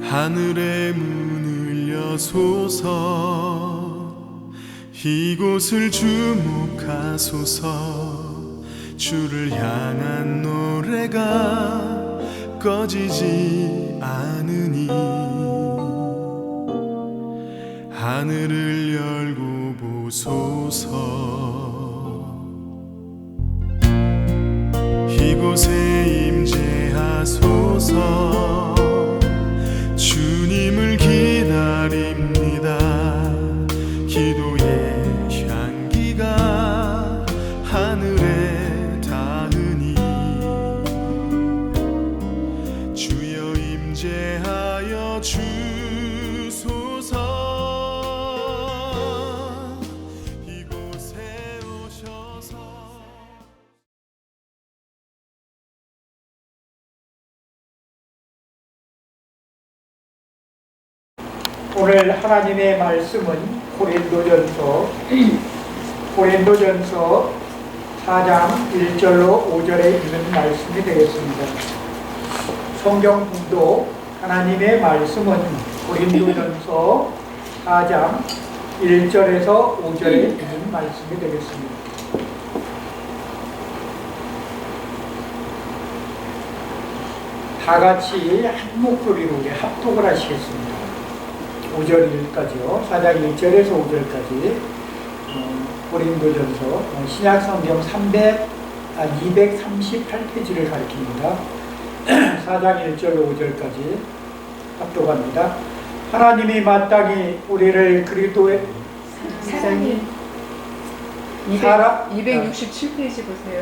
하늘의 문을 여소서 이곳을 주목하소서 주를 향한 노래가 꺼지지 않으니 하늘을 열고 보소서 이곳에 임재하소서 주님을 기다립니다 기도의 향기가 하늘에 닿으니 주여 임재하여 주소서 이곳에 오셔서 오늘 하나님의 말씀은 고린도전서 4장 1절로 5절에 있는 말씀이 되겠습니다. 성경 공독 하나님의 말씀은 고린도전서 4장 1절에서 5절에 있는 말씀이 되겠습니다. 다 같이 한 목소리로 우리 합독을 하시겠습니다. 5절까지요. 4장 1절에서 5절까지 고린도전서 신약성경 238페이지를 가리킵니다. 4장 1절 5절까지 합독합니다. 하나님이 마땅히 우리를 그리스도의 사랑이 267페이지 보세요.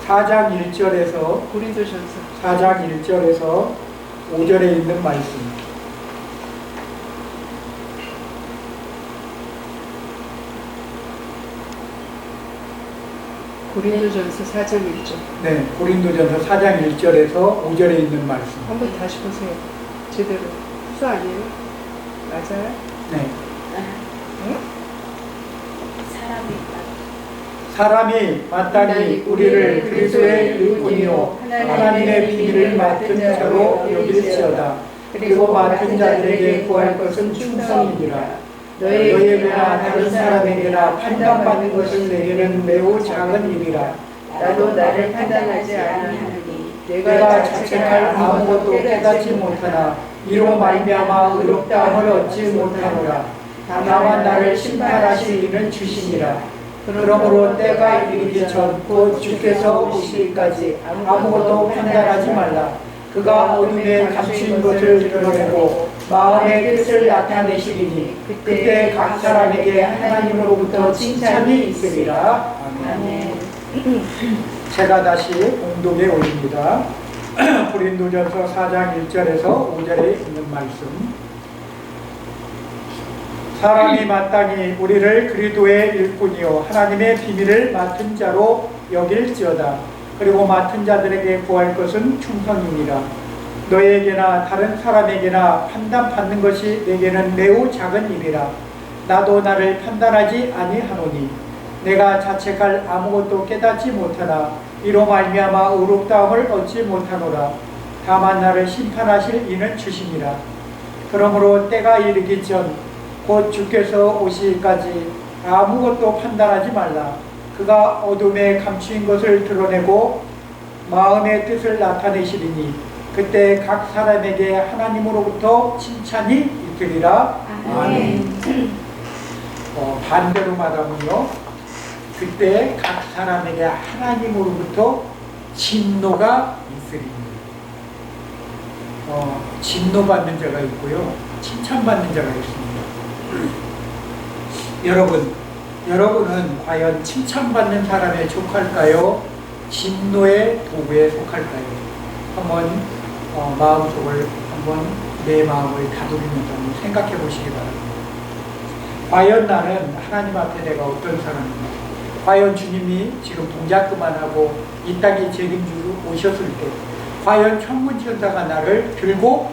4장 1절에서 고린도전서 4장 1절에서 5절에 있는 말씀. 고린도전서 4장 1절. 네, 고린도전서 4장 1절에서 5절에 있는 말씀. 한번 다시 보세요. 제대로. 수 아니에요? 맞아요? 네. 응? 사람이 마땅히 우리를 그리스도의 일꾼이요 하나님의 비밀을 맡은 자로 여길지어다. 그리고 맡은 자들에게 구할 것은 충성이니라. 너에게나 다른 사람에게나 판단받는 것은 내게는 매우 작은 일이라. 나도 나를 판단하지 아니하노니 내가 자책할 아무것도 깨닫지 못하나 이로 말미암아 의롭다함을 얻지 못하노라. 다만 나를 심판하실 이는 주시니라. 그러므로 때가 이르기 전 곧 주께서 오시기까지 아무것도 판단하지 말라. 그가 어둠에 감추인 것을 드러내고 마음의 뜻을 나타내시리니 그때 각 사람에게 하나님으로부터 칭찬이 있으리라. 아멘. 제가 다시 공독에 올립니다. 고린도전서 4장 1절에서 5절에 있는 말씀. 사람이 마땅히 우리를 그리스도의 일꾼이요 하나님의 비밀을 맡은 자로 여길지어다. 그리고 맡은 자들에게 구할 것은 충성이니라. 너에게나 다른 사람에게나 판단받는 것이 내게는 매우 작은 일이라. 나도 나를 판단하지 아니하노니 내가 자책할 아무것도 깨닫지 못하나 이로 말미암아 의롭다함을 얻지 못하노라. 다만 나를 심판하실 이는 주시니라. 그러므로 때가 이르기 전 곧 주께서 오시기까지 아무것도 판단하지 말라. 그가 어둠에 감추인 것을 드러내고 마음의 뜻을 나타내시리니 그때 각 사람에게 하나님으로부터 칭찬이 있으리라. 아멘. 반대로 말하면요, 그때 각 사람에게 하나님으로부터 진노가 있으리니 진노받는 자가 있고요, 칭찬받는 자가 있습니다. 여러분은 과연 칭찬받는 사람에 속할까요? 진노의 도구에 속할까요? 한번 마음속을 한번 내 마음을 다독이면서 한번 생각해 보시기 바랍니다. 과연 나는 하나님 앞에 내가 어떤 사람인가? 과연 주님이 지금 동작 그만하고 이 땅에 책임지고 오셨을 때 과연 천군천사가 나를 들고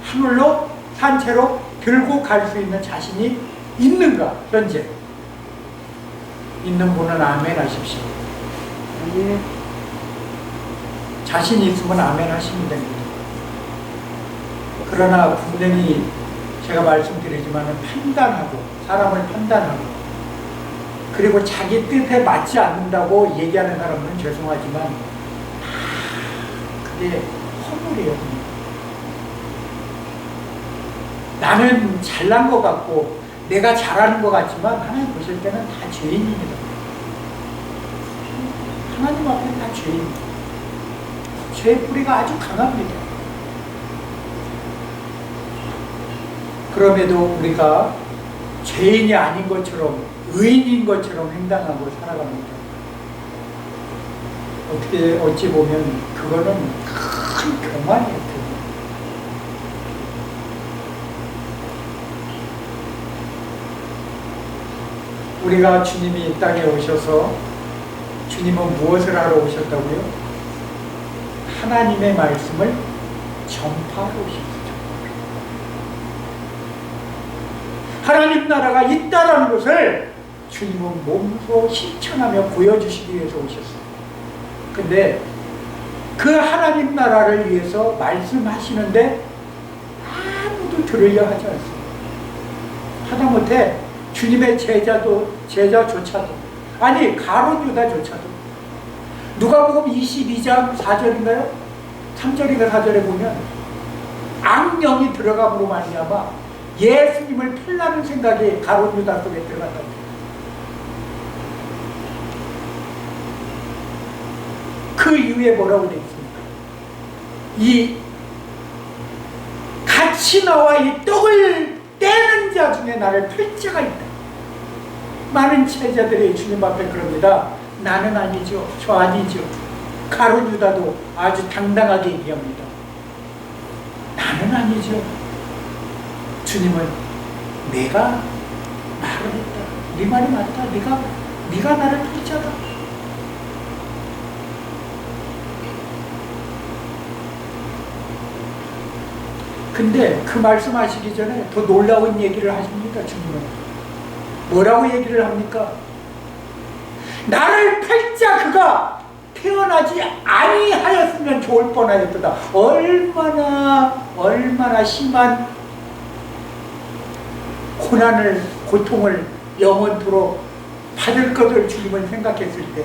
하늘로 산채로 들고 갈 수 있는 자신이 있는가? 현재 있는 분은 아멘 하십시오. 자신이 있으면 아멘 하시면 됩니다. 그러나 분명히 제가 말씀드리지만 판단하고, 사람을 판단하고, 그리고 자기 뜻에 맞지 않는다고 얘기하는 사람은 죄송하지만 그게 허물이에요. 나는 잘난 것 같고 내가 잘하는 것 같지만 하나님 보실 때는 다 죄인입니다. 하나님 앞에 다 죄인입니다. 죄의 뿌리가 아주 강합니다. 그럼에도 우리가 죄인이 아닌 것처럼, 의인인 것처럼 행동하고 살아갑니다. 어찌 보면 그거는 큰 교만이에요. 우리가 주님이 이 땅에 오셔서, 주님은 무엇을 하러 오셨다고요? 하나님의 말씀을 전파하러 오셨어요. 하나님 나라가 있다라는 것을 주님은 몸소 실천하며 보여주시기 위해서 오셨어요. 근데 그 하나님 나라를 위해서 말씀하시는데 아무도 들으려 하지 않습니다. 하다못해 주님의 제자조차도, 아니 가룟 유다조차도, 누가복음 22장 4절인가요? 3절인가 4절에 보면 악령이 들어감으로 말미암아 예수님을 팔라는 생각이 가룟 유다 속에 들어갔답니다. 그 이후에 뭐라고 되어 있습니까? 이 같이 나와 이 떡을 떼는 자 중에 나를 팔 자가 있다. 많은 제자들이 주님 앞에 그럽니다. 나는 아니죠. 저 아니죠. 가룟 유다도 아주 당당하게 얘기합니다. 나는 아니죠. 주님은 내가 말을 했다. 네 말이 맞다. 네가 나를 팔 자다. 근데 그 말씀하시기 전에 더 놀라운 얘기를 하십니다. 주님은 뭐라고 얘기를 합니까? 나를 팔자 그가 태어나지 아니하였으면 좋을 뻔하였다. 얼마나 심한 고난을, 고통을 영원토록 받을 것을 주님은 생각했을 때,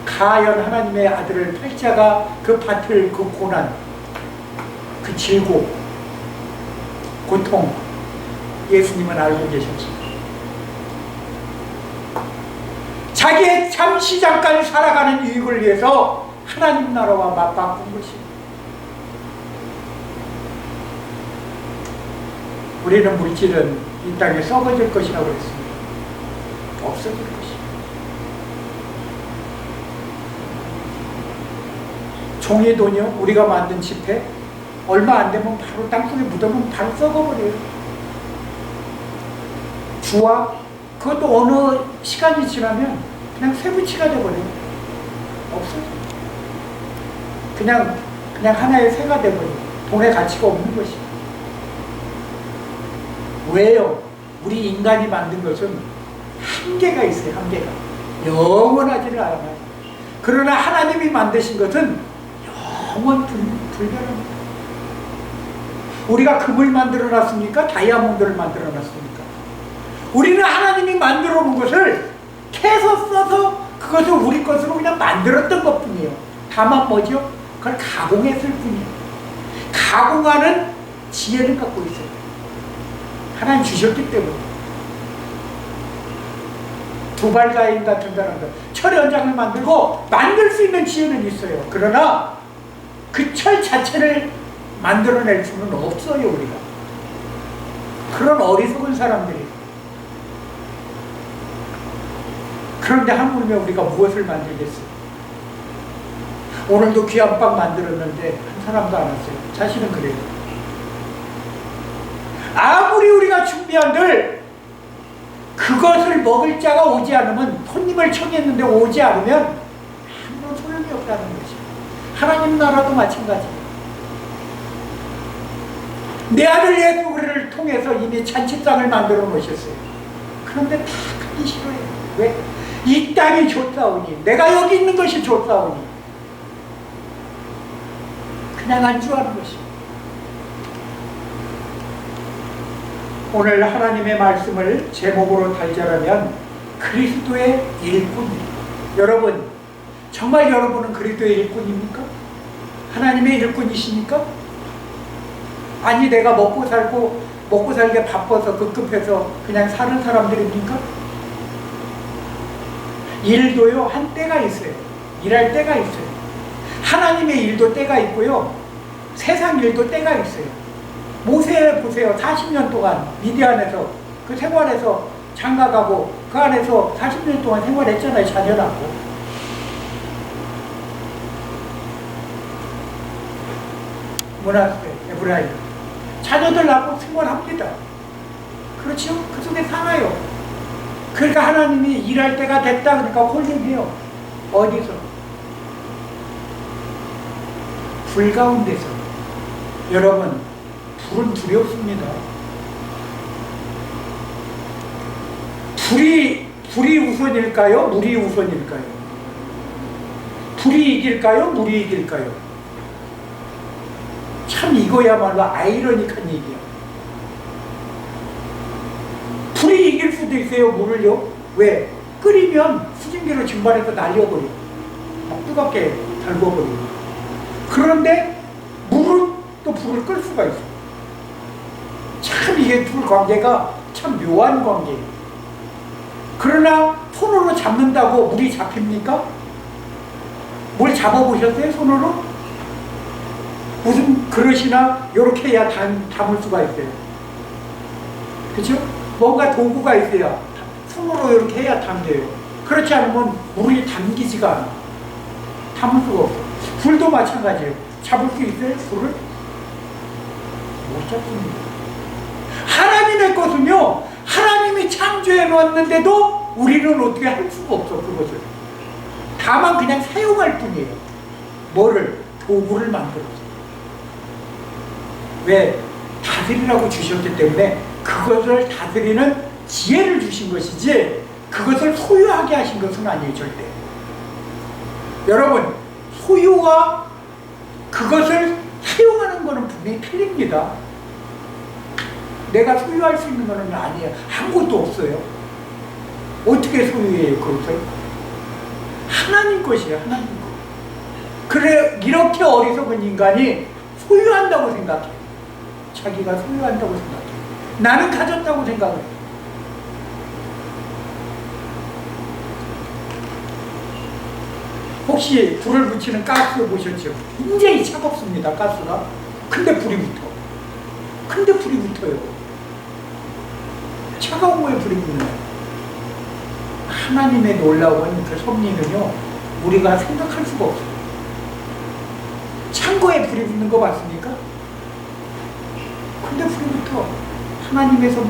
가연 하나님의 아들을 팔자가 그 받을 그 고난, 그 질고, 고통, 예수님은 알고 계셨습니다. 자기의 잠시 잠깐 살아가는 유익을 위해서 하나님 나라와 맞바꾼 것입니다. 우리는 물질은 이 땅에 썩어질 것이라고 했습니다. 없어질 것입니다. 종이 돈이요? 우리가 만든 지폐 얼마 안 되면 바로 땅속에 묻으면 바로 썩어버려요. 주화 그것도 어느 시간이 지나면 그냥 쇠붙이가 돼버려요. 없어요. 그냥 하나의 새가 돼버려요. 돈의 가치가 없는 것입니다. 왜요? 우리 인간이 만든 것은 한계가 있어요. 한계가 영원하지를 않아요. 그러나 하나님이 만드신 것은 영원 불변합니다. 우리가 금을 만들어 놨습니까? 다이아몬드를 만들어 놨습니까? 우리는 하나님이 만들어 놓은 것을 캐서 써서 그것을 우리 것으로 그냥 만들었던 것 뿐이에요. 다만 뭐죠? 그걸 가공했을 뿐이에요. 가공하는 지혜를 갖고 있어요. 하나님 주셨기 때문에. 두발가인 같은 사람들 철 연장을 만들고 만들 수 있는 지혜는 있어요. 그러나 그 철 자체를 만들어낼 수는 없어요. 우리가 그런 어리석은 사람들이. 그런데 하물며 우리가 무엇을 만들겠어요? 오늘도 귀한 빵 만들었는데 한 사람도 안 왔어요. 자신은 그래요. 아무리 우리가 준비한들 그것을 먹을 자가 오지 않으면, 손님을 청했는데 오지 않으면 아무런 소용이 없다는 것이죠. 하나님 나라도 마찬가지예요. 내 아들 예수를 통해서 이미 잔치상을 만들어 놓으셨어요. 그런데 다 가기 싫어요. 왜? 이 땅이 좋사오니, 내가 여기 있는 것이 좋사오니. 그냥 안주하는 것입니다. 오늘 하나님의 말씀을 제목으로 달자라면 그리스도의 일꾼입니다. 여러분, 정말 여러분은 그리스도의 일꾼입니까? 하나님의 일꾼이십니까? 아니 내가 먹고 살게 바빠서 급급해서 그냥 사는 사람들입니까? 일도요 한 때가 있어요. 일할 때가 있어요. 하나님의 일도 때가 있고요, 세상 일도 때가 있어요. 모세 보세요. 40년 동안 미디안에서 그 생활에서 장가가고 그 안에서 40년 동안 생활했잖아요. 자녀 낳고. 문하세 에브라임 자녀들 낳고 생활합니다. 그렇죠? 그 속에 살아요. 그러니까 하나님이 일할 때가 됐다 그러니까 홀림해요. 어디서? 불 가운데서. 여러분, 불은 두렵습니다. 불이 우선일까요? 물이 우선일까요? 불이 이길까요? 물이 이길까요? 참 이거야말로 아이러니한 얘기야. 불이 이길 수도 있어요. 물을요. 왜? 끓이면 수증기로 증발해서 날려버려. 막 뜨겁게 달궈버려. 그런데 물은 또 불을 끌 수가 있어. 참 이게 둘 관계가 참 묘한 관계예요. 그러나 손으로 잡는다고 물이 잡힙니까? 물 잡아보셨어요? 손으로? 무슨 그릇이나 이렇게 해야 담을 수가 있어요. 그렇죠? 뭔가 도구가 있어야 손으로 이렇게 해야 담겨요. 그렇지 않으면 물이 담기지가 않아. 담을 수가 없어. 불도 마찬가지예요. 잡을 수 있어요? 불을? 못 잡습니다. 하나님의 것은요, 하나님이 창조해 놓았는데도 우리는 어떻게 할 수가 없어. 그것을 다만 그냥 사용할 뿐이에요. 뭐를? 도구를 만들어서. 왜? 다스리라고 주셨기 때문에 그것을 다스리는 지혜를 주신 것이지 그것을 소유하게 하신 것은 아니에요. 절대. 여러분, 소유와 그것을 사용하는 것은 분명히 틀립니다. 내가 소유할 수 있는 것은 아니에요. 아무것도 없어요. 어떻게 소유해요? 그것을? 하나님 것이에요. 하나님 것. 그래, 이렇게 어리석은 인간이 소유한다고 생각해요. 자기가 소유한다고 생각해요. 나는 가졌다고 생각해요. 혹시 불을 붙이는 가스 보셨죠? 굉장히 차갑습니다. 가스가. 근데 불이 붙어요. 차가운 거에 불이 붙는 거예요. 하나님의 놀라운 그 섭리는요, 우리가 생각할 수가 없어요. 창고에 불이 붙는 거 맞습니까? 근데 불이 붙어. 하나님의 섭리.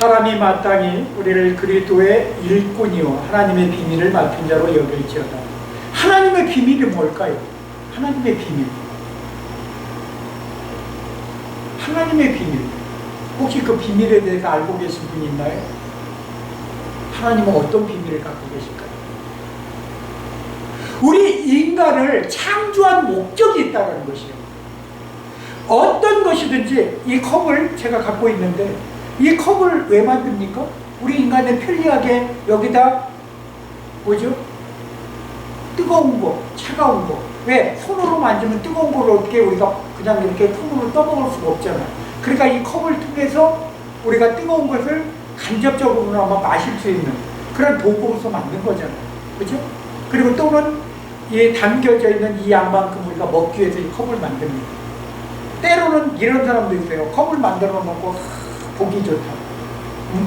사람이 마땅히 우리를 그리스도의 일꾼이요 하나님의 비밀을 맡은 자로 여길지어다. 하나님의 비밀이 뭘까요? 하나님의 비밀. 하나님의 비밀. 혹시 그 비밀에 대해서 알고 계신 분이 있나요? 하나님은 어떤 비밀을 갖고 계실까요? 우리 인간을 창조한 목적이 있다는 것이에요. 어떤 것이든지 이 컵을 제가 갖고 있는데 이 컵을 왜 만듭니까? 우리 인간의 편리하게 여기다 뭐죠? 뜨거운 거, 차가운 거. 왜? 손으로 만지면 뜨거운 걸 어떻게 우리가 그냥 이렇게 손으로 떠먹을 수가 없잖아요. 그러니까 이 컵을 통해서 우리가 뜨거운 것을 간접적으로나마 마실 수 있는 그런 도구로서 만든 거잖아요. 그렇죠? 그리고 또는 이 담겨져 있는 이 양만큼 우리가 먹기 위해서 이 컵을 만듭니다. 때로는 이런 사람도 있어요. 컵을 만들어 놓고 보기 좋다. 응?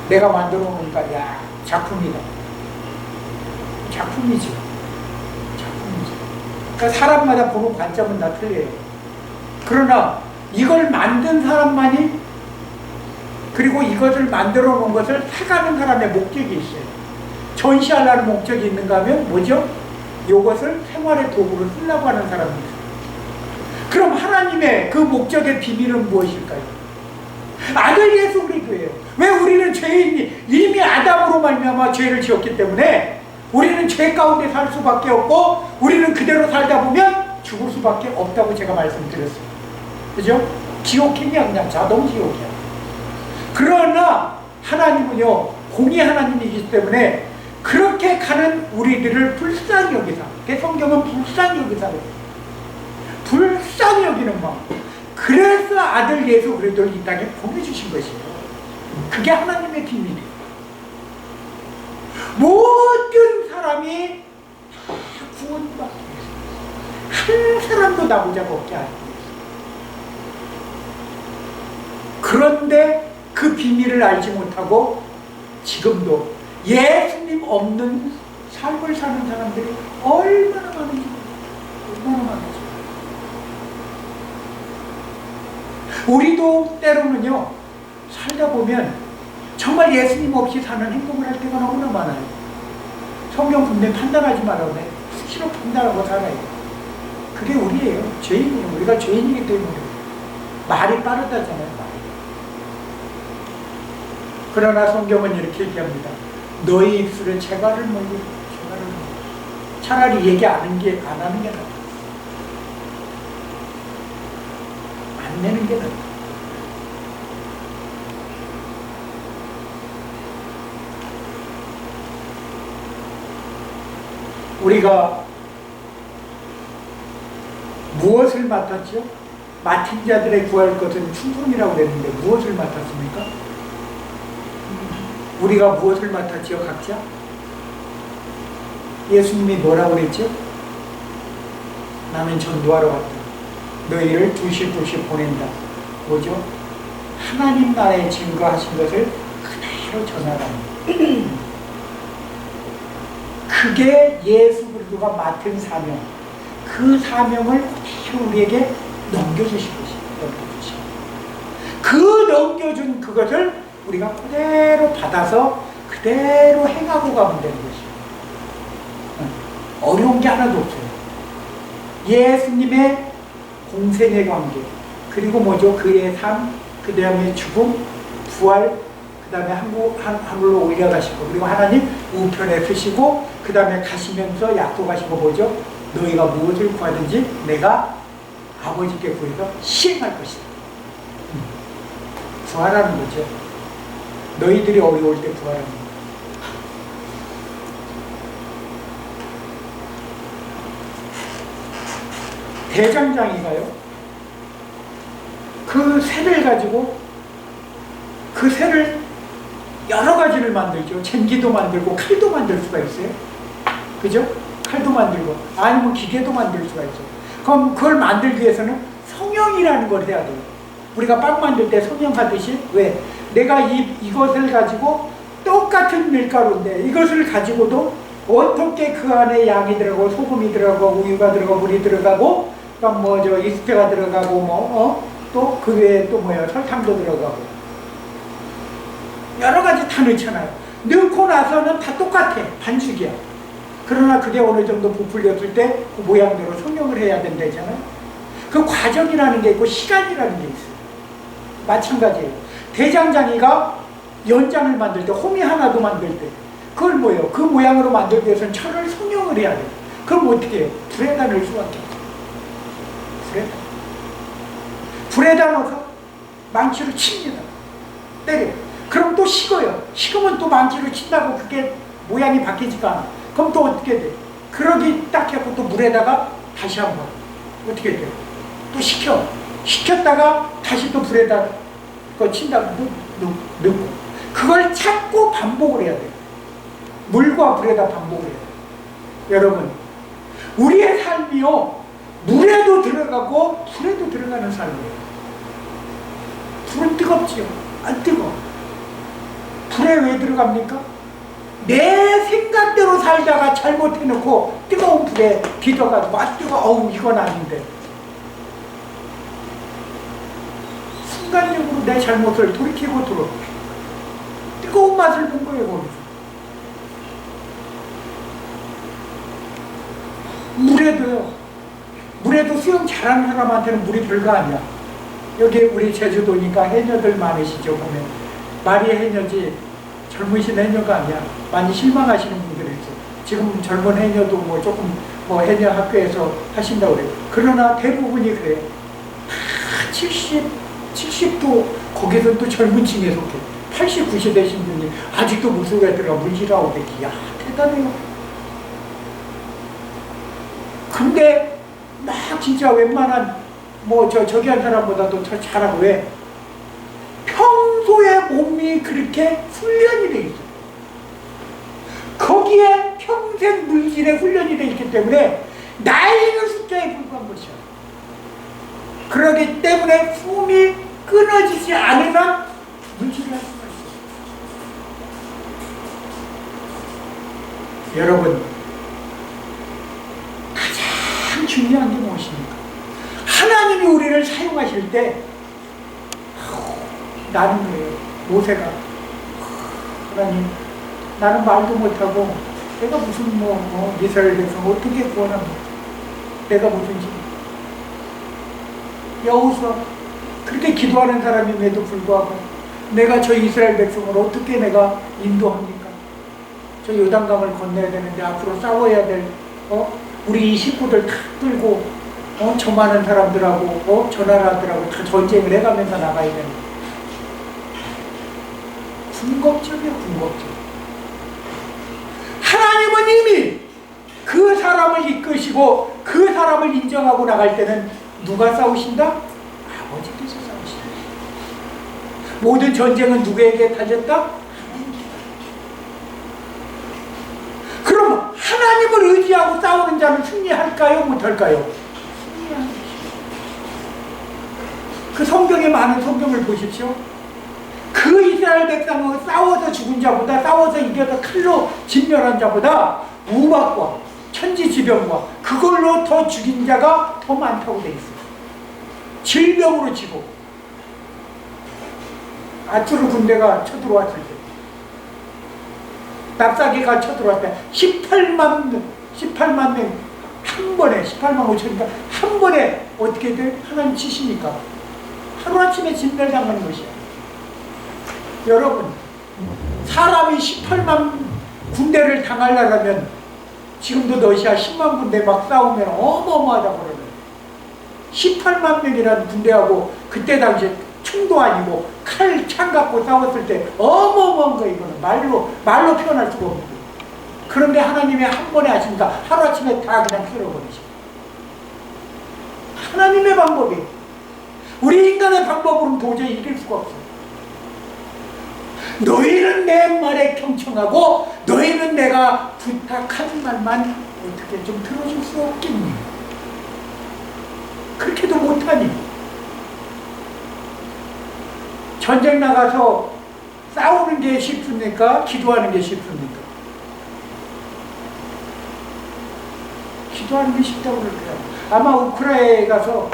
내가 만들어 놓으니까 야 작품이다. 작품이죠. 그러니까 사람마다 보는 관점은 다 틀려요. 그러나 이걸 만든 사람만이 그리고 이것을 만들어 놓은 것을 사가는 사람의 목적이 있어요. 전시하려는 목적이 있는가 하면 뭐죠? 이것을 생활의 도구로 쓰려고 하는 사람이 있어요. 그럼 하나님의 그 목적의 비밀은 무엇일까요? 아들 예수 그리스도예요. 왜 우리는 죄인이 이미 아담 아담으로 말미암아 죄를 지었기 때문에 우리는 죄 가운데 살 수밖에 없고 우리는 그대로 살다 보면 죽을 수밖에 없다고 제가 말씀드렸어요. 그죠? 지옥행이야, 그냥 자동 지옥이야. 그러나 하나님은요, 공의 하나님이기 때문에 그렇게 가는 우리들을 불쌍히 여기사, 성경은 불쌍히 여기사, 불쌍히 여기는 마음. 그래서 아들 예수 그리스도를 이 땅에 보내주신 것이에요. 그게 하나님의 비밀이에요. 모든 사람이 다 구원받기 위해서 한 사람도 나보자가 없게 하기 위해서. 그런데 그 비밀을 알지 못하고 지금도 예수님 없는 삶을 사는 사람들이 얼마나 많은지, 얼마나 많은지. 우리도 때로는요, 살다 보면 정말 예수님 없이 사는 행동을 할 때가 너무나 많아요. 성경 분명히 판단하지 말라고 해. 수시로 판단하고 살아요. 그게 우리예요. 죄인이에요. 우리가 죄인이기 때문에. 말이 빠르다잖아요. 말이. 그러나 성경은 이렇게 얘기합니다. 너희 입술에 재갈을 물고 재갈을 물고. 차라리 얘기 안 하는 게 낫다. 안 내는 게 낫다. 우리가 무엇을 맡았죠? 맡은 자들의 구할 것은 충성이라고 그랬는데 무엇을 맡았습니까? 우리가 무엇을 맡았지요, 각자? 예수님이 뭐라고 그랬죠? 나는 전도하러 왔다. 너희를 두실 보낸다. 뭐죠? 하나님 나라에 증거하신 것을 그대로 전하라는. 그게 예수 그리스도가 맡은 사명. 그 사명을 그대로 우리에게 넘겨주신 것이에요. 그 넘겨준 그것을 우리가 그대로 받아서 그대로 행하고 가면 되는 것이에요. 어려운 게 하나도 없어요. 예수님의 공생의 관계, 그리고 뭐죠? 그의 삶, 그 다음에 죽음, 부활, 그 다음에 하늘로 올려가시고, 그리고 하나님 우편에 쓰시고, 그 다음에 가시면서 약속하신 거 뭐죠? 너희가 무엇을 구하든지 내가 아버지께 구해서 시행할 것이다. 부활하는 거죠. 너희들이 어려울 때 부활하는 거. 대장장이가요, 그 새를 가지고 그 새를 여러 가지를 만들죠. 쟁기도 만들고 칼도 만들 수가 있어요. 그죠? 칼도 만들고 아니면 기계도 만들 수가 있어요. 그럼 그걸 만들기 위해서는 성형이라는 걸 해야 돼요. 우리가 빵 만들 때 성형하듯이, 왜? 내가 이것을 가지고 똑같은 밀가루인데 이것을 가지고도 어떻게 그 안에 양이 들어가고 소금이 들어가고 우유가 들어가고 물이 들어가고 뭐저 이스트가 들어가고 또 그 외에 또 뭐야 설탕도 들어가고 여러 가지 다 넣잖아요. 넣고 나서는 다 똑같아. 반죽이야. 그러나 그게 어느 정도 부풀렸을 때 그 모양대로 성형을 해야 된다잖아요. 그 과정이라는 게 있고 시간이라는 게 있어요. 마찬가지예요. 대장장이가 연장을 만들 때, 홈이 하나도 만들 때 그걸 뭐예요? 그 모양으로 만들기 위해서는 철을 성형을 해야 돼요. 그럼 어떻게 해요? 불에다 넣을 수밖에 없어요. 불에다 넣어서 망치로 칩니다. 때려요. 그럼 또 식어요. 식으면 또 망치로 친다고 그게 모양이 바뀌지가 않아. 그럼 또 어떻게 돼? 그러기 딱 해고 또 물에다가 다시 한번 어떻게 돼요? 또 식혀. 식혔다가 다시 또 불에다 그거 친다고 넣고 그걸 자꾸 반복을 해야 돼요. 물과 불에다 반복을 해야 돼요. 여러분, 우리의 삶이요, 물에도 들어가고 불에도 들어가는 삶이에요. 불은 뜨겁지요? 안 뜨거워. 불에 왜 들어갑니까? 내 생각대로 살다가 잘못해놓고 뜨거운 불에 비벼가지고 뜨거워, 이건 아닌데 순간적으로 내 잘못을 돌이키고 들어 뜨거운 맛을 본 거예요. 거기서 물에도 수영 잘하는 사람한테는 물이 별거 아니야. 여기 우리 제주도니까 해녀들 많으시죠. 보면 마리 해녀지 젊으신 해녀가 아니야. 많이 실망하시는 분들이 있어. 지금 젊은 해녀도 뭐 조금 뭐 해녀 학교에서 하신다고 그래요. 그러나 대부분이 그래요. 70도 거기서 또 젊은 층에 속해. 80, 90 되신 분이 아직도 물속에 들어가 물질하고 되기. 야, 대단해요. 근데 막 진짜 웬만한 뭐 저기 한 사람보다도 더 잘하고. 왜? 평소에 몸이 그렇게 훈련이 돼 있어. 거기에 평생 물질에 훈련이 돼 있기 때문에 나이는 숫자에 불과한 것이야. 그러기 때문에 숨이 끊어지지 않으면 물질을 할 수가 있어. 여러분, 가장 중요한 게 무엇입니까? 하나님이 우리를 사용하실 때 나는 거예요. 모세가 하나님, 나는 말도 못하고 내가 무슨 이스라엘 백성 어떻게 구원합니까? 내가 무슨 여호수아 그렇게 기도하는 사람임에도 불구하고 내가 저 이스라엘 백성을 어떻게 내가 인도합니까? 저 요단강을 건너야 되는데 앞으로 싸워야 될 우리 이 식구들 다 끌고 저 많은 사람들하고 저 나라들하고 다 전쟁을 해가면서 나가야 되는데 궁극적이야. 궁극적. 하나님은 이미 그 사람을 이끄시고 그 사람을 인정하고 나갈 때는 누가 싸우신다? 아버지께서 싸우신다. 모든 전쟁은 누구에게 달렸다? 그럼 하나님을 의지하고 싸우는 자는 승리할까요? 못할까요? 승리하는 것입니다. 그 성경에 많은 성경을 보십시오. 그 이스라엘 백성은 싸워서 죽은 자보다, 싸워서 이겨서 칼로 진멸한 자보다 우박과 천지지변과 그걸로 더 죽인 자가 더 많다고 돼 있어요. 질병으로 지고 아수르 군대가 쳐들어왔을 때, 납사기가 쳐들어왔을 때 18만 명 한 번에, 18만 5천이니까 한 번에 어떻게 돼? 하나님 치시니까 하루아침에 진멸당하는 것이야. 여러분, 사람이 18만 군대를 당하려면 지금도 러시아 10만 군대 막 싸우면 어마어마하다고 그러는 18만 명이라는 군대하고 그때 당시에 총도 아니고 칼 갖고 싸웠을 때 어마어마한 거. 이거는 말로 표현할 수가 없는 거예요. 그런데 하나님이 한 번에 하시니까 하루아침에 다 그냥 펴버리시고. 하나님의 방법이 우리 인간의 방법으로는 도저히 이길 수가 없어요. 너희는 내 말에 경청하고 너희는 내가 부탁하는 말만 어떻게 좀 들어줄 수 없겠니? 그렇게도 못하니. 전쟁 나가서 싸우는 게 쉽습니까? 기도하는 게 쉽습니까? 기도하는 게 쉽다고 그러더라고요. 아마 우크라이나에 가서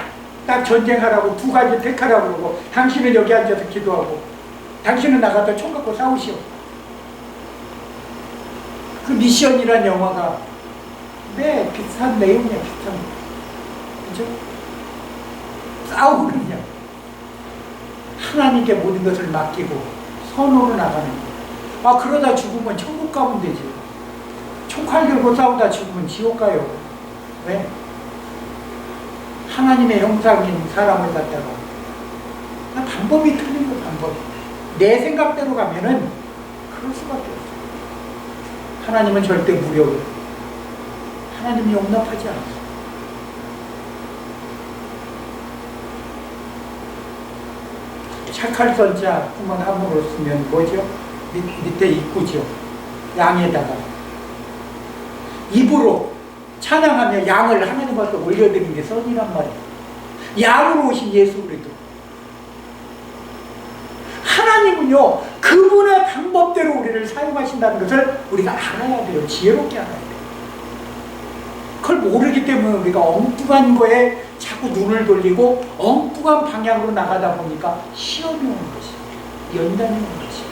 딱 전쟁하라고 두 가지 택하라고 그러고 당신은 여기 앉아서 기도하고 당신은 나가서 총 갖고 싸우시오. 그 미션이란 영화가 비슷한 내용이야. 비슷한. 그죠? 싸우는 영. 하나님께 모든 것을 맡기고 선으로 나가는 거. 그러다 죽으면 천국 가면 되지. 총칼 들고 싸우다 죽으면 지옥 가요. 왜? 하나님의 형상인 사람을 갖다가 방법이 틀린 거. 방법이 내 생각대로 가면은 그럴 수밖에 없어요. 하나님은 절대 무료해요. 하나님이 용납하지 않았어요. 샤칼선자 구만 함으로 쓰면 뭐죠? 밑에 입구죠. 양에다가 입으로 찬양하며 양을 하나님 앞에 올려드리는 게 선이란 말이에요. 양으로 오신 예수 그리스도. 하나님은요, 그분의 방법대로 우리를 사용하신다는 것을 우리가 알아야 돼요. 지혜롭게 알아야 돼요. 그걸 모르기 때문에 우리가 엉뚱한 거에 자꾸 눈을 돌리고 엉뚱한 방향으로 나가다 보니까 시험이 오는 것이에요. 연단이 오는 것이에요.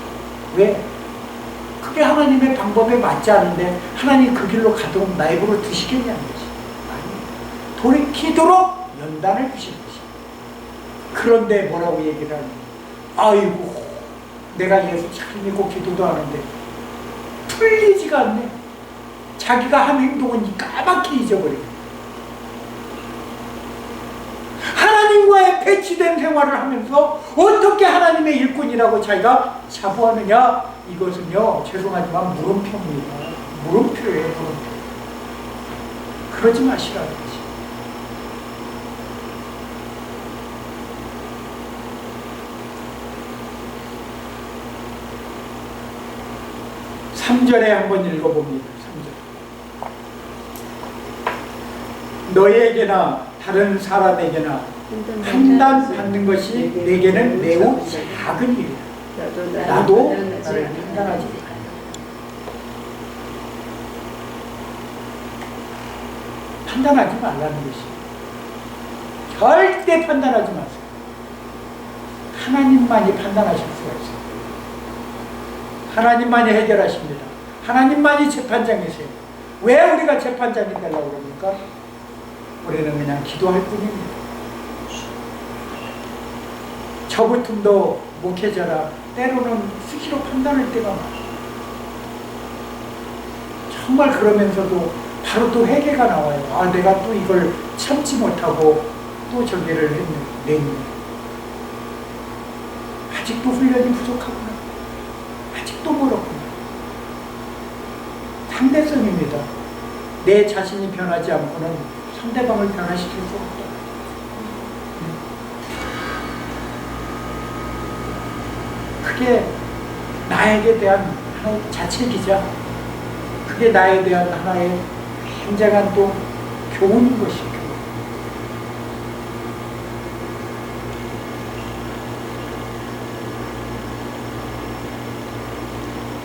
왜? 그게 하나님의 방법에 맞지 않은데 하나님 그 길로 가도록 나에게로 두시겠냐는 것이에요. 아니, 돌이키도록 연단을 주신 것이에요. 그런데 뭐라고 얘기를 하는 거예요? 아이고, 내가 예수 잘 믿고 기도도 하는데 풀리지가 않네. 자기가 한 행동은 까맣게 잊어버려. 하나님과의 배치된 생활을 하면서 어떻게 하나님의 일꾼이라고 자기가 자부하느냐? 이것은요, 죄송하지만 물음표입니다. 물음표예요, 물음표. 그러지 마시라는 거지. 3절에 한번 읽어봅니다. 3절. 너에게나 다른 사람에게나 판단받는 것이 내게는 매우 작은 일이다. 나도 나를 판단하지 않아. 판단하지 말라는 것이. 절대 판단하지 마세요. 하나님만이 판단하실 수가 있어요. 하나님만이 해결하십니다. 하나님만이 재판장이세요. 왜 우리가 재판장이 되려고 그럽니까? 우리는 그냥 기도할 뿐입니다. 저부터 목회자라 때로는 수시로 판단할 때가 많아요. 정말 그러면서도 바로 또 회개가 나와요. 아, 내가 또 이걸 참지 못하고 또 저기를 했네. 아직도 훈련이 부족하구나. 아직도 멀었구나. 상대성입니다. 내 자신이 변하지 않고는 상대방을 변화시킬 수 없다. 그게 나에게 대한 하나의 자책이자 그게 나에 대한 하나의 굉장한 또 교훈인 것이죠.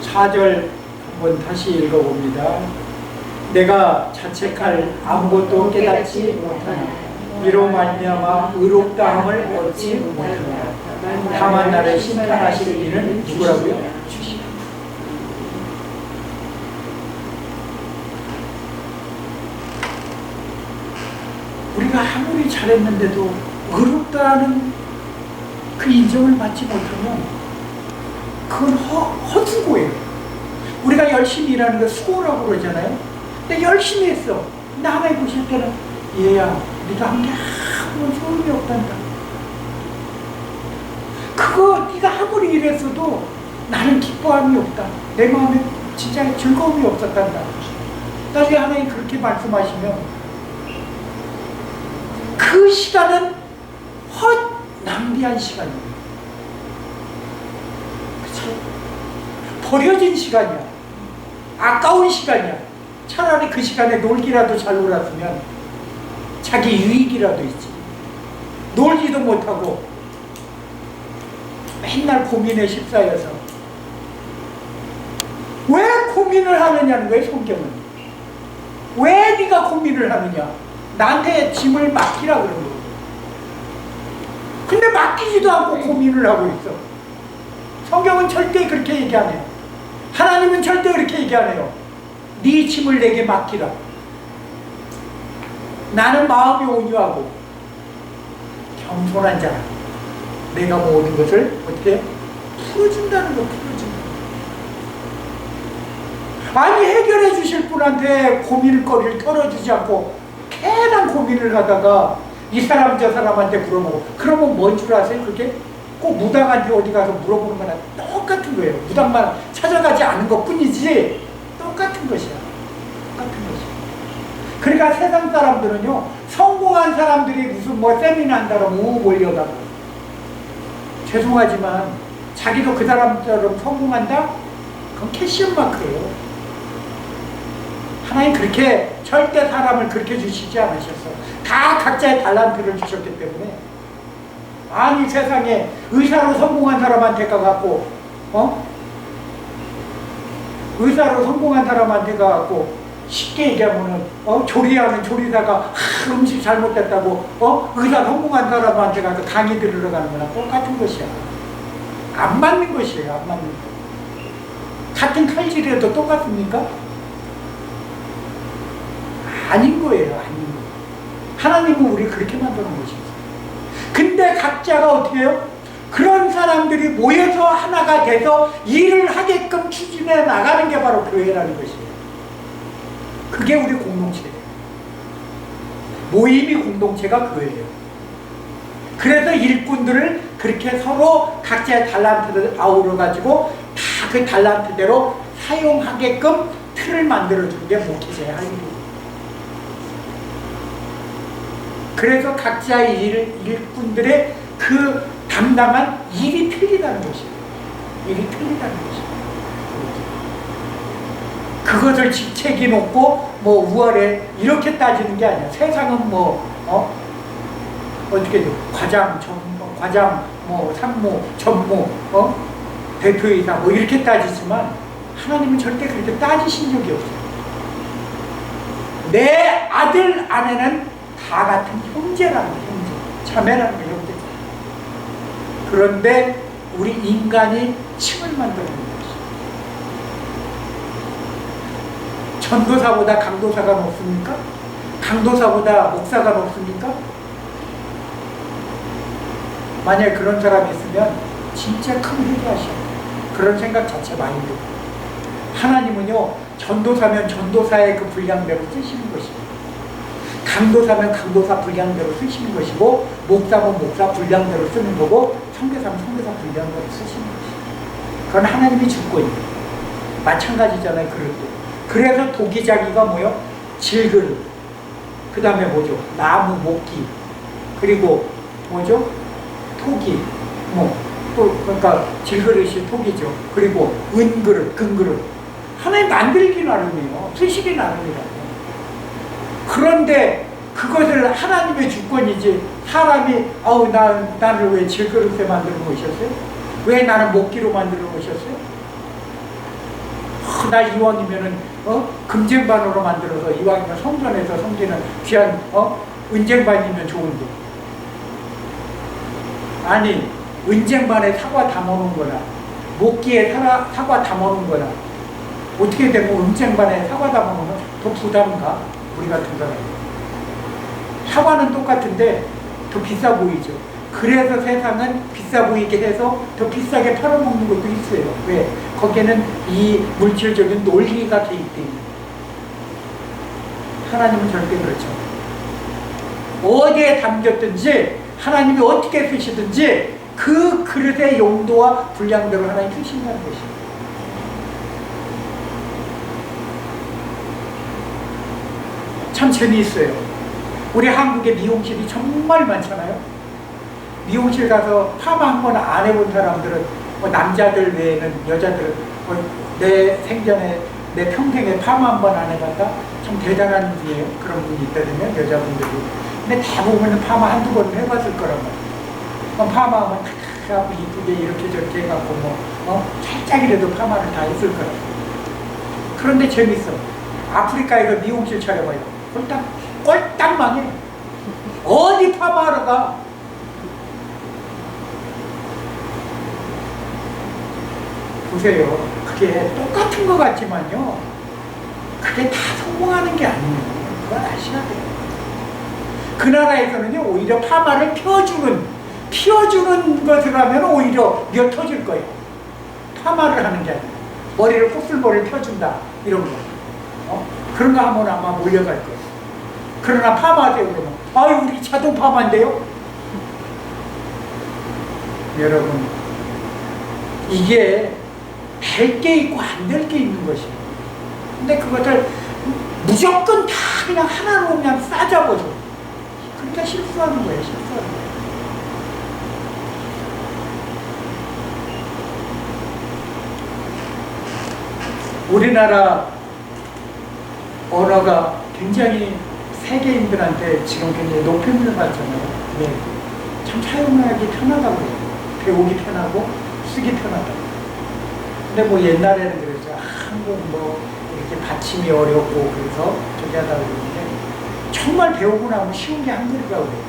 사절 한번 다시 읽어봅니다. 내가 자책할 아무것도 깨닫지 못하나 이로 말미암아 의롭다함을 얻지 못하나 다만 나를 심판하실 이는 누구라고요? 주시오. 우리가 아무리 잘했는데도 의롭다는 그 인정을 받지 못하면 그건 헛수고예요. 우리가 열심히 일하는 거 수고라고 그러잖아요. 근데 열심히 했어. 근데 하나님 보실 때는 얘야, 네가 한 게 아무 소용이 없단다. 그거 네가 아무리 일했어도 나는 기뻐함이 없다. 내 마음에 진짜 즐거움이 없었단다. 나중에 하나님 그렇게 말씀하시면 그 시간은 헛 낭비한 시간이에요. 그쵸? 버려진 시간이야. 아까운 시간이야. 차라리 그 시간에 놀기라도 잘 놀았으면 자기 유익이라도 있지. 놀지도 못하고 맨날 고민에 휩싸여서 왜 고민을 하느냐는 거예요. 성경은 왜 네가 고민을 하느냐. 나한테 짐을 맡기라 그런 거예요. 근데 맡기지도 않고 고민을 하고 있어. 성경은 절대 그렇게 얘기 안 해요. 하나님은 절대 그렇게 얘기 안 해요. 네 짐을 내게 맡기라. 나는 마음이 온유하고 겸손한 자라. 내가 모든 것을 어떻게 풀어준다는 거. 풀어준다. 아니 해결해 주실 분한테 고민거리를 털어주지 않고 괜한 고민을 하다가 이 사람 저 사람한테 물어보고 그러면 뭔 줄 아세요? 그게 꼭 무당한테 어디 가서 물어보는 거나 똑같은 거예요. 무당만 찾아가지 않은 것 뿐이지 똑같은 것이야. 똑같은 것이야. 그러니까 세상 사람들은요, 성공한 사람들이 무슨 뭐 세미나 한다고 몰려가고, 죄송하지만 자기도 그 사람처럼 성공한다? 그건 캐시언 마크예요. 하나님 그렇게 절대 사람을 그렇게 주시지 않으셨어. 다 각자의 달란트를 주셨기 때문에. 아니 세상에 의사로 성공한 사람한테 가갖고 의사로 성공한 사람한테 가갖고 쉽게 얘기하면은 조리하는 조리사가 음식 잘못됐다고 의사 성공한 사람한테 가서 강의 들으러 가는 거랑 똑같은 것이야. 안 맞는 것이에요. 안 맞는 거. 같은 칼질이라도 똑같습니까? 아닌 거예요. 아닌 거. 하나님은 우리 그렇게 만드는 것이죠. 근데 각자가 어떻게 해요? 그런 사람들이 모여서 하나가 돼서 일을 하게끔 추진해 나가는 게 바로 교회라는 것이에요. 그게 우리 공동체예요. 모임이 공동체가 교회예요. 그래서 일꾼들을 그렇게 서로 각자의 달란트를 아우러 가지고 다 그 달란트대로 사용하게끔 틀을 만들어주는 게 목회자의 할 일이에요. 그래서 각자의 일꾼들의 그 담당한 일이 틀리다는 것이에요. 일이 틀리다는 것이에요. 그것을 직책이 높고 뭐 우월해 이렇게 따지는 게 아니야. 세상은 어떻게 돼? 과장, 뭐 상무, 전무, 대표이사 뭐 이렇게 따지지만 하나님은 절대 그렇게 따지신 적이 없어요. 내 아들, 아내는 다 같은 형제라는 거예요. 형제, 자매라는 거예요. 형제. 그런데 우리 인간이 층을 만드는 것이죠. 전도사보다 강도사가 높습니까? 강도사보다 목사가 높습니까? 만약에 그런 사람이 있으면 진짜 큰 회개하셔요. 그런 생각 자체 많이 들고. 하나님은요, 전도사면 전도사의 그 분량대로 쓰시는 것이고, 강도사면 강도사 분량대로 쓰시는 것이고, 목사면 목사 분량대로 쓰는 거고, 선교사면 선교사 분량대로 쓰시는 것이고, 그건 하나님이 주권이에요. 마찬가지잖아요. 그릇도. 그래서 도기자기가 뭐요? 질그릇, 그 다음에 뭐죠? 나무 목기, 그리고 뭐죠? 토기, 그러니까 질그릇이 토기죠. 그리고 은그릇, 금그릇. 하나님 만들기 나름이에요. 쓰시기 나름이라고. 그런데 그것을 하나님의 주권이지, 사람이 나를 왜 질그릇에 만들어 놓으셨어요? 왜 나는 목기로 만들어 놓으셨어요? 나 이왕이면은 금쟁반으로 만들어서, 이왕이면 성전에서 섬기는 귀한 은쟁반이면 좋은데, 아니 은쟁반에 사과 담아놓은 거나 목기에 사과 담아놓은 거나 어떻게 되면 은쟁반에 사과 담아놓으면 더 부담인가? 우리 같은 사람이. 사과는 똑같은데 더 비싸 보이죠. 그래서 세상은 비싸 보이게 해서 더 비싸게 팔아먹는 것도 있어요. 왜? 거기에는 이 물질적인 논리가 돼 있기 때문에. 하나님은 절대 그렇죠. 어디에 담겼든지 하나님이 어떻게 쓰시든지 그 그릇의 용도와 분량대로 하나님 쓰신다는 것입니다. 참 재미있어요. 우리 한국에 미용실이 정말 많잖아요. 미용실 가서 파마 한 번 안 해본 사람들은, 남자들 외에는 여자들은 내 생전에, 내 평생에 파마 한 번 안 해봤다? 참 대단한 분이에요. 그런 분이 있거든요. 여자분들이. 근데 대부분은 파마 한두 번은 해봤을 거란 말이에요. 파마하면 탁 하고 이쁘게 이렇게 저렇게 해갖고 살짝이라도 파마를 다 했을 거라고. 그런데 재밌어. 아프리카에서 미용실 차려봐요. 꼴딱 망해. 어디 파마하러 가? 보세요. 그게 똑같은 것 같지만요, 그게 다 성공하는 게 아니에요. 그건 아셔야 돼요. 그 나라에서는요, 오히려 파마를 피워주는 것을 하면 오히려 옅어질 거예요. 파마를 하는 게 아니에요. 머리를 곱슬머리를 펴준다, 이런 거. 그런 거 하면 아마 몰려갈 거예요. 그러나 파마하세요 그러면, 아유 우리 자동 파마인데요? 여러분, 이게 될 게 있고 안 될 게 있는 것이에요. 근데 그것을 무조건 다 그냥 하나로 그냥 싸잡아줘. 그러니까 실수하는 거예요. 실수하는 거예요. 우리나라 언어가 굉장히 세계인들한테 지금 굉장히 높임을 받잖아요. 네. 참 사용하기 편하다고 해요. 배우기 편하고 쓰기 편하다고. 근데 뭐 옛날에는 그랬죠. 한국 이렇게 받침이 어렵고 그래서 저기 하다 그러는데, 정말 배우고 나면 쉬운 게 한글이라고 그래요.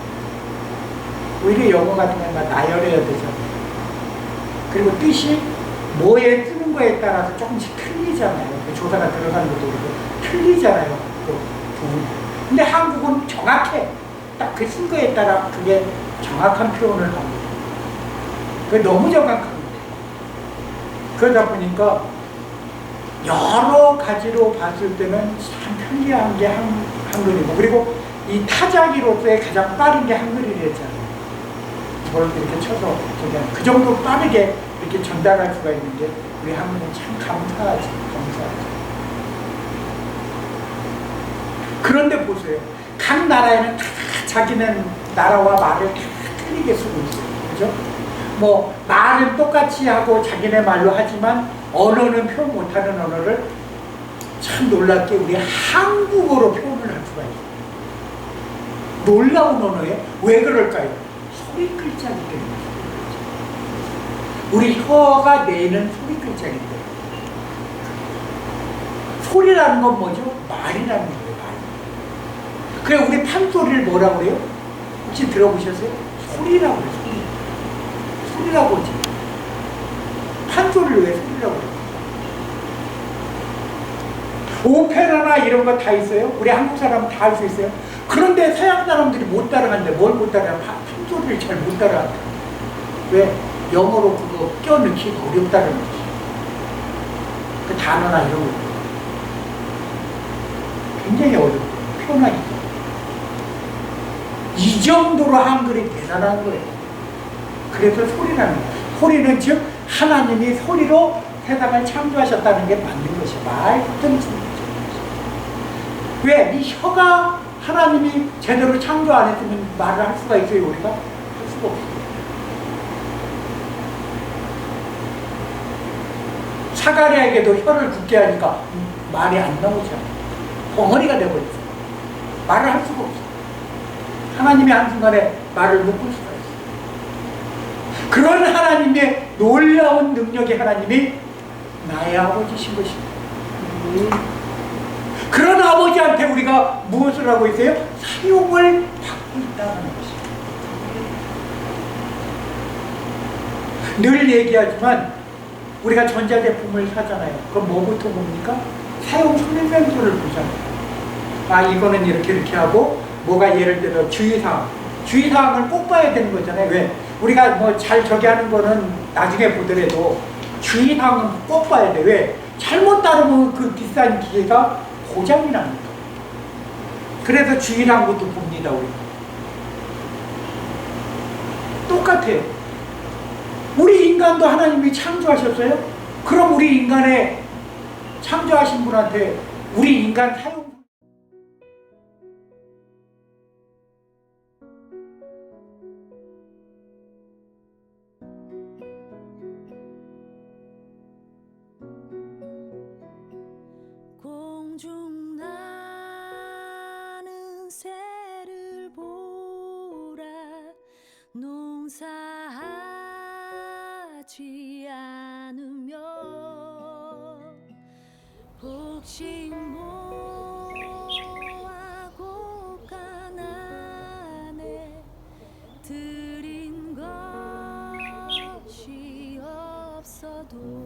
오히려 영어 같은 경우는 나열해야 되잖아요. 그리고 뜻이 뭐에 뜨는 거에 따라서 조금씩 틀리잖아요. 조사가 들어가는 것도 그렇고 틀리잖아요. 그 부분이. 근데 한국은 정확해. 딱 그 쓴 거에 따라 그게 정확한 표현을 합니다. 그게 너무 정확한 거예요. 그러다 보니까 여러 가지로 봤을 때는 참 편리한 게 한글이고, 그리고 이 타자기로서의 가장 빠른 게 한글이랬잖아요. 뭘 이렇게 쳐서 그냥 그 정도 빠르게 이렇게 전달할 수가 있는데 우리 한글은 참 감사하지. 그런데 보세요. 각 나라에는 다 자기는 나라와 말을 다 틀리게 쓰고 있어요. 그죠? 뭐 말은 똑같이 하고 자기네 말로 하지만 언어는 표현 못하는 언어를 참 놀랍게 우리 한국어로 표현을 할 수가 있어요. 놀라운 언어예요. 왜 그럴까요? 소리 글자이기 때문에. 우리 혀가 내는 소리 글자이기 때문에. 소리라는 건 뭐죠? 말이라는 거예요. 말. 그래 우리 판소리를 뭐라고 그래요? 혹시 들어보셨어요? 소리라고 그래요. 소리라고 하지. 판소리를 왜 소리라고 그래요? 오페라나 이런 거 다 있어요. 우리 한국 사람은 다 할 수 있어요. 그런데 서양 사람들이 못 따라하는데 뭘 못 따라하? 판소리를 잘 못 따라한다. 왜? 영어로 그거 껴넣기가 어렵다는 거지. 그 단어나 이런 거 굉장히 어렵고 표현하기. 이 정도로 한글이 대단한 거예요. 그래서 소리라는 거예요. 소리는 즉 하나님이 소리로 세상을 창조하셨다는 게 맞는 것이야. 말든 왜? 이 혀가 하나님이 제대로 창조 안 했으면 말을 할 수가 있어요, 우리가? 할 수가 없어요. 사가랴에게도 혀를 굳게 하니까 말이 안 나오잖아. 벙어리가 되어버렸어. 말을 할 수가 없어. 하나님이 한순간에 말을 묶을 수가 있어. 그런 하나님의 놀라운 능력의 하나님이 나의 아버지신 것입니다. 그런 아버지한테 우리가 무엇을 하고 있어요? 사용을 받고 있다는 것입니다. 늘 얘기하지만 우리가 전자제품을 사잖아요. 그럼 뭐부터 봅니까? 사용 설명서를 보잖아요. 아 이거는 이렇게 하고 뭐가 예를 들어 주의사항을 꼭 봐야 되는 거잖아요. 왜? 우리가 뭐 잘 저기 하는 거는 나중에 보더라도 주의사항은 꼭 봐야 돼. 왜? 잘못 따르면 그 비싼 기계가 고장이 납니다. 그래서 주의사항 것도 봅니다. 우리 똑같아요. 우리 인간도 하나님이 창조하셨어요? 그럼 우리 인간의 창조하신 분한테 우리 인간 사용 공중 나는 새를 보라 농사하지 않으며 곡식 모아 곳간안에 들인 것이 없어도